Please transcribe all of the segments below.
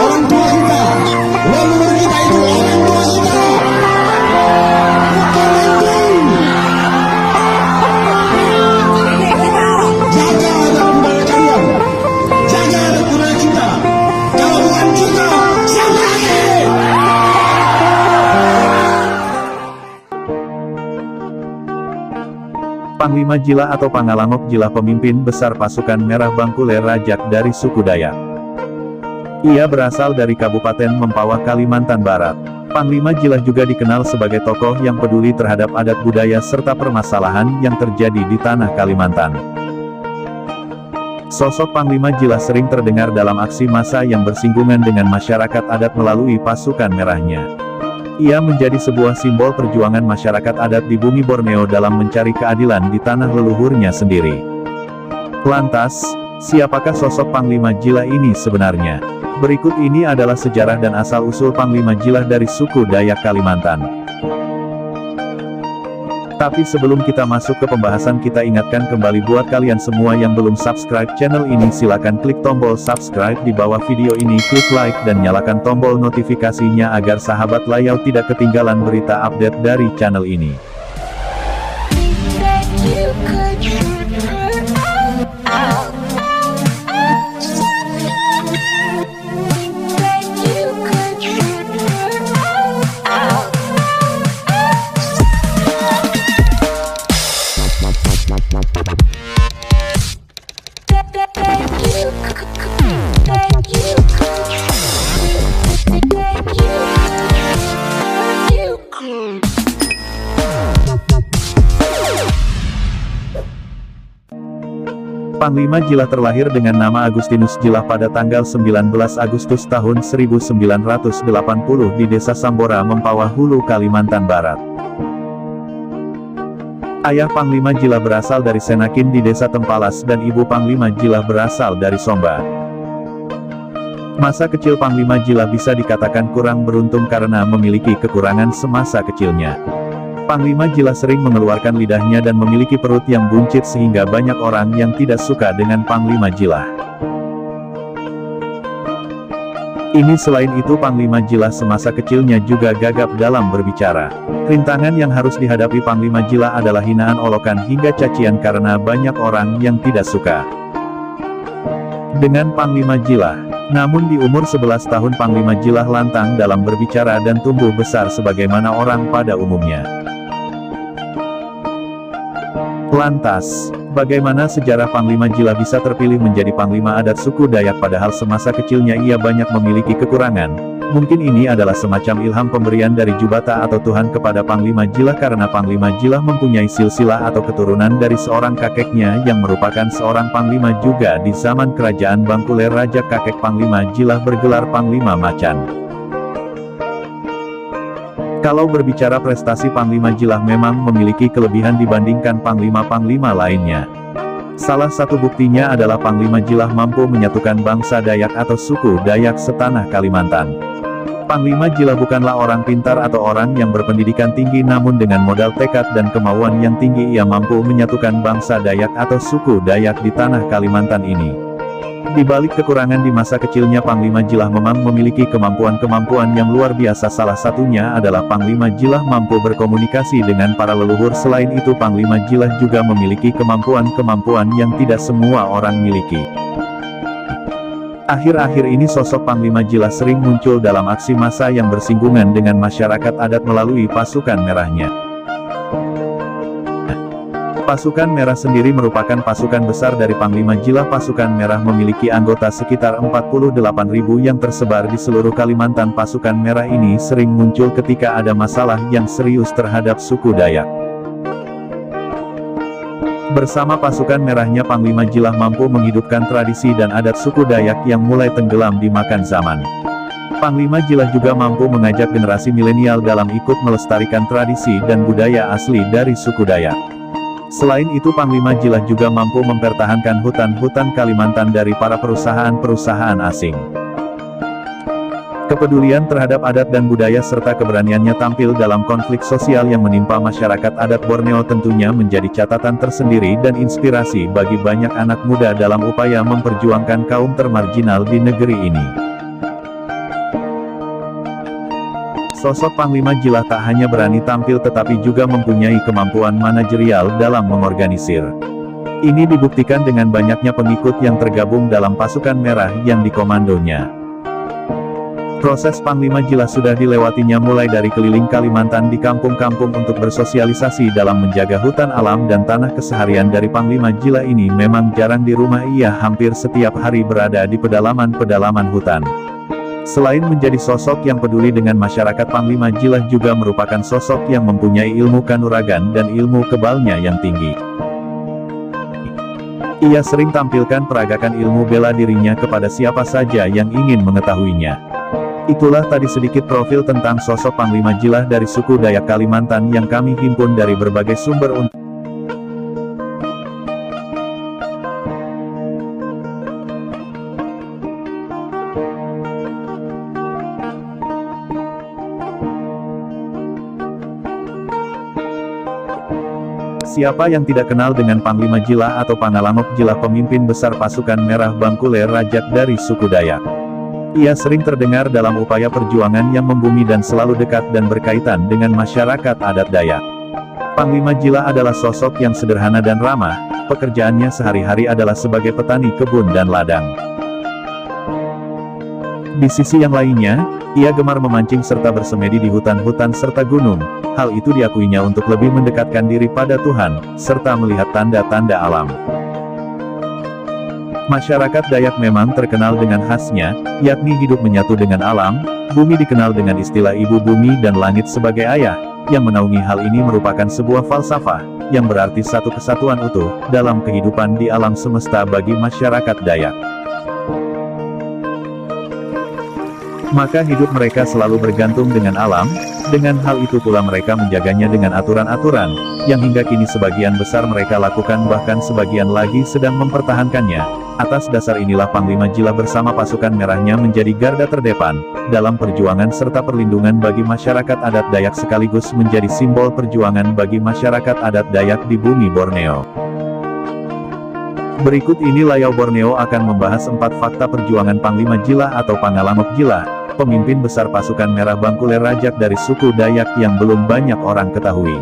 orang tua kita, leluhur kita itu orang tua kita. Jaga adat budaya kalian, jaga adat budaya kita. Kalau bukan kita, siapa lagi? Panglima Jila atau Pangalangok Jila pemimpin besar pasukan Merah Bangkule Rajak dari suku Dayak. Ia berasal dari Kabupaten Mempawah, Kalimantan Barat. Panglima Jila juga dikenal sebagai tokoh yang peduli terhadap adat budaya serta permasalahan yang terjadi di tanah Kalimantan. Sosok Panglima Jila sering terdengar dalam aksi massa yang bersinggungan dengan masyarakat adat melalui pasukan merahnya. Ia menjadi sebuah simbol perjuangan masyarakat adat di bumi Borneo dalam mencari keadilan di tanah leluhurnya sendiri. Lantas, siapakah sosok Panglima Jila ini sebenarnya? Berikut ini adalah sejarah dan asal-usul Panglima Jila dari suku Dayak Kalimantan. Tapi sebelum kita masuk ke pembahasan, kita ingatkan kembali buat kalian semua yang belum subscribe channel ini, silakan klik tombol subscribe di bawah video ini, klik like dan nyalakan tombol notifikasinya agar sahabat layau tidak ketinggalan berita update dari channel ini. Panglima Jila terlahir dengan nama Agustinus Jila pada tanggal 19 Agustus tahun 1980 di Desa Sambora, Mempawah Hulu, Kalimantan Barat. Ayah Panglima Jila berasal dari Senakin di Desa Tempalas dan ibu Panglima Jila berasal dari Somba. Masa kecil Panglima Jila bisa dikatakan kurang beruntung karena memiliki kekurangan semasa kecilnya. Panglima Jila sering mengeluarkan lidahnya dan memiliki perut yang buncit sehingga banyak orang yang tidak suka dengan Panglima Jila. Ini selain itu Panglima Jila semasa kecilnya juga gagap dalam berbicara. Rintangan yang harus dihadapi Panglima Jila adalah hinaan, olokan hingga cacian karena banyak orang yang tidak suka dengan Panglima Jila. Namun di umur 11 tahun Panglima Jila lantang dalam berbicara dan tumbuh besar sebagaimana orang pada umumnya. Lantas, bagaimana sejarah Panglima Jila bisa terpilih menjadi Panglima adat suku Dayak padahal semasa kecilnya ia banyak memiliki kekurangan? Mungkin ini adalah semacam ilham pemberian dari Jubata atau Tuhan kepada Panglima Jila karena Panglima Jila mempunyai silsilah atau keturunan dari seorang kakeknya yang merupakan seorang Panglima juga di zaman Kerajaan Bangkule Rajak. Kakek Panglima Jila bergelar Panglima Macan. Kalau berbicara prestasi, Panglima Jila memang memiliki kelebihan dibandingkan panglima-panglima lainnya. Salah satu buktinya adalah Panglima Jila mampu menyatukan bangsa Dayak atau suku Dayak setanah Kalimantan. Panglima Jila bukanlah orang pintar atau orang yang berpendidikan tinggi, namun dengan modal tekad dan kemauan yang tinggi ia mampu menyatukan bangsa Dayak atau suku Dayak di tanah Kalimantan ini. Di balik kekurangan di masa kecilnya, Panglima Jila memang memiliki kemampuan-kemampuan yang luar biasa. Salah satunya adalah Panglima Jila mampu berkomunikasi dengan para leluhur. Selain itu Panglima Jila juga memiliki kemampuan-kemampuan yang tidak semua orang miliki. Akhir-akhir ini sosok Panglima Jila sering muncul dalam aksi massa yang bersinggungan dengan masyarakat adat melalui pasukan merahnya. Pasukan Merah sendiri merupakan pasukan besar dari Panglima Jila. Pasukan Merah memiliki anggota sekitar 48.000 yang tersebar di seluruh Kalimantan. Pasukan Merah ini sering muncul ketika ada masalah yang serius terhadap suku Dayak. Bersama pasukan merahnya Panglima Jila mampu menghidupkan tradisi dan adat suku Dayak yang mulai tenggelam dimakan zaman. Panglima Jila juga mampu mengajak generasi milenial dalam ikut melestarikan tradisi dan budaya asli dari suku Dayak. Selain itu Panglima Jila juga mampu mempertahankan hutan-hutan Kalimantan dari para perusahaan-perusahaan asing. Kepedulian terhadap adat dan budaya serta keberaniannya tampil dalam konflik sosial yang menimpa masyarakat adat Borneo tentunya menjadi catatan tersendiri dan inspirasi bagi banyak anak muda dalam upaya memperjuangkan kaum termarginal di negeri ini. Sosok Panglima Jilah tak hanya berani tampil tetapi juga mempunyai kemampuan manajerial dalam mengorganisir. Ini dibuktikan dengan banyaknya pengikut yang tergabung dalam pasukan merah yang dikomandonya. Proses Panglima Jilah sudah dilewatinya mulai dari keliling Kalimantan di kampung-kampung untuk bersosialisasi dalam menjaga hutan alam dan tanah. Keseharian dari Panglima Jilah ini memang jarang di rumah, ia hampir setiap hari berada di pedalaman-pedalaman hutan. Selain menjadi sosok yang peduli dengan masyarakat, Panglima Jilah juga merupakan sosok yang mempunyai ilmu kanuragan dan ilmu kebalnya yang tinggi. Ia sering tampilkan peragakan ilmu bela dirinya kepada siapa saja yang ingin mengetahuinya. Itulah tadi sedikit profil tentang sosok Panglima Jilah dari suku Dayak Kalimantan yang kami himpun dari berbagai sumber untuk siapa yang tidak kenal dengan Panglima Jilah atau Pangalanok Jilah, pemimpin besar pasukan merah Bangkule Rajak dari suku Dayak. Ia sering terdengar dalam upaya perjuangan yang membumi dan selalu dekat dan berkaitan dengan masyarakat adat Dayak. Panglima Jilah adalah sosok yang sederhana dan ramah, pekerjaannya sehari-hari adalah sebagai petani kebun dan ladang. Di sisi yang lainnya, ia gemar memancing serta bersemedi di hutan-hutan serta gunung. Hal itu diakuinya untuk lebih mendekatkan diri pada Tuhan, serta melihat tanda-tanda alam. Masyarakat Dayak memang terkenal dengan khasnya, yakni hidup menyatu dengan alam. Bumi dikenal dengan istilah ibu bumi dan langit sebagai ayah. Yang menaungi hal ini merupakan sebuah falsafah, yang berarti satu kesatuan utuh, dalam kehidupan di alam semesta bagi masyarakat Dayak. Maka hidup mereka selalu bergantung dengan alam, dengan hal itu pula mereka menjaganya dengan aturan-aturan, yang hingga kini sebagian besar mereka lakukan, bahkan sebagian lagi sedang mempertahankannya. Atas dasar inilah Panglima Jilah bersama pasukan merahnya menjadi garda terdepan, dalam perjuangan serta perlindungan bagi masyarakat adat Dayak sekaligus menjadi simbol perjuangan bagi masyarakat adat Dayak di bumi Borneo. Berikut ini Layau Borneo akan membahas 4 fakta perjuangan Panglima Jilah atau Pangalanok Jilah, pemimpin besar pasukan merah Bangkule Rajak dari suku Dayak yang belum banyak orang ketahui.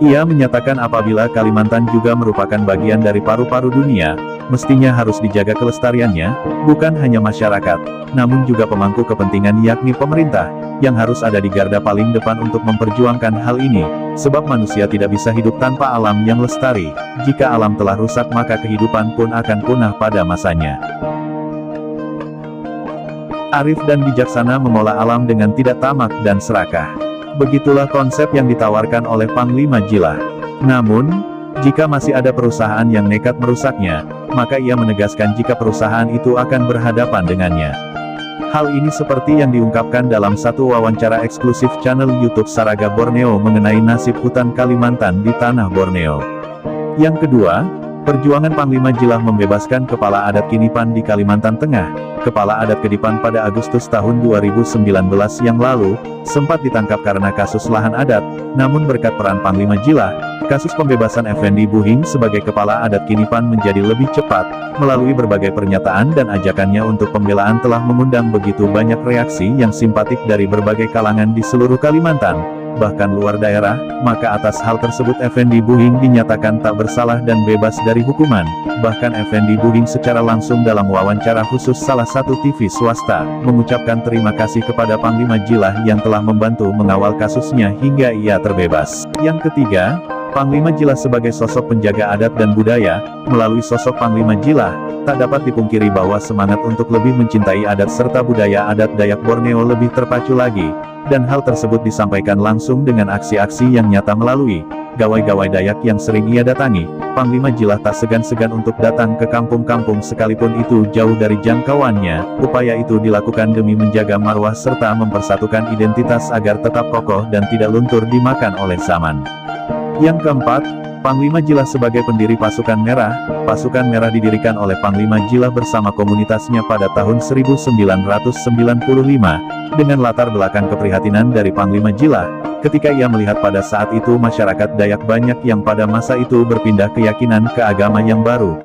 Ia menyatakan apabila Kalimantan juga merupakan bagian dari paru-paru dunia, mestinya harus dijaga kelestariannya, bukan hanya masyarakat, namun juga pemangku kepentingan yakni pemerintah, yang harus ada di garda paling depan untuk memperjuangkan hal ini, sebab manusia tidak bisa hidup tanpa alam yang lestari. Jika alam telah rusak maka kehidupan pun akan punah pada masanya. Arif dan bijaksana mengolah alam dengan tidak tamak dan serakah. Begitulah konsep yang ditawarkan oleh Panglima Jilah. Namun, jika masih ada perusahaan yang nekat merusaknya, maka ia menegaskan jika perusahaan itu akan berhadapan dengannya. Hal ini seperti yang diungkapkan dalam satu wawancara eksklusif channel YouTube Saraga Borneo mengenai nasib hutan Kalimantan di tanah Borneo. Yang kedua, perjuangan Panglima Jilah membebaskan kepala adat Kinipan di Kalimantan Tengah. Kepala adat Kedipan pada Agustus tahun 2019 yang lalu, sempat ditangkap karena kasus lahan adat, namun berkat peran Panglima Jilah, kasus pembebasan Effendi Buhing sebagai kepala adat Kinipan menjadi lebih cepat. Melalui berbagai pernyataan dan ajakannya untuk pembelaan telah mengundang begitu banyak reaksi yang simpatik dari berbagai kalangan di seluruh Kalimantan, bahkan luar daerah. Maka atas hal tersebut Effendi Buhing dinyatakan tak bersalah dan bebas dari hukuman. Bahkan Effendi Buhing secara langsung dalam wawancara khusus salah satu TV swasta, mengucapkan terima kasih kepada Panglima Jilah yang telah membantu mengawal kasusnya hingga ia terbebas. Yang ketiga, Panglima Jilah sebagai sosok penjaga adat dan budaya. Melalui sosok Panglima Jilah, tak dapat dipungkiri bahwa semangat untuk lebih mencintai adat serta budaya adat Dayak Borneo lebih terpacu lagi, dan hal tersebut disampaikan langsung dengan aksi-aksi yang nyata melalui gawai-gawai Dayak yang sering ia datangi. Panglima Jilah tak segan-segan untuk datang ke kampung-kampung sekalipun itu jauh dari jangkauannya. Upaya itu dilakukan demi menjaga marwah serta mempersatukan identitas agar tetap kokoh dan tidak luntur dimakan oleh zaman. Yang keempat, Panglima Jilah sebagai pendiri Pasukan Merah didirikan oleh Panglima Jilah bersama komunitasnya pada tahun 1995, dengan latar belakang keprihatinan dari Panglima Jilah, ketika ia melihat pada saat itu masyarakat Dayak banyak yang pada masa itu berpindah keyakinan ke agama yang baru.